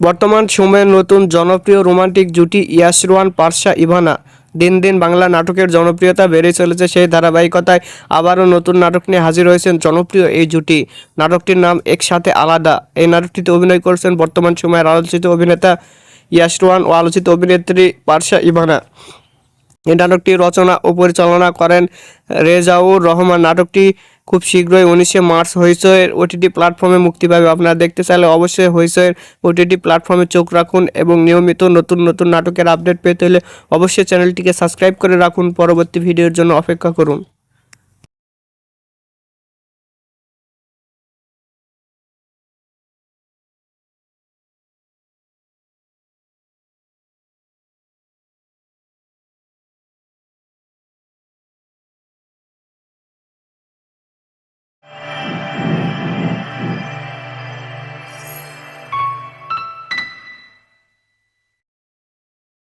বর্তমান সময়ের নতুন জনপ্রিয় রোমান্টিক জুটি ইয়াসরওয়ান পারসা ইভানা। দিন দিন বাংলা নাটকের জনপ্রিয়তা বেড়েই চলেছে, সেই ধারাবাহিকতায় আবারও নতুন নাটক নিয়ে হাজির হয়েছেন জনপ্রিয় এই জুটি। নাটকটির নাম একসাথে আলাদা। এই নাটকটিতে অভিনয় করেছেন বর্তমান সময়ের আলোচিত অভিনেতা ইয়াসরওয়ান ও আলোচিত অভিনেত্রী পারসা ইভানা। এই নাটকটি রচনা ও পরিচালনা করেন রেজাউর রহমান। নাটকটি খুব শীঘ্রই 19শে মার্চ হইচইয়ের ওটিটি প্ল্যাটফর্মে মুক্তি পাবে। আপনারা দেখতে চাইলে অবশ্যই হইচইয়ের ওটিটি প্ল্যাটফর্মে চোখ রাখুন এবং নিয়মিত নতুন নতুন নাটকের আপডেট পেতে হলে অবশ্যই চ্যানেলটিকে সাবস্ক্রাইব করে রাখুন। পরবর্তী ভিডিওর জন্য অপেক্ষা করুন।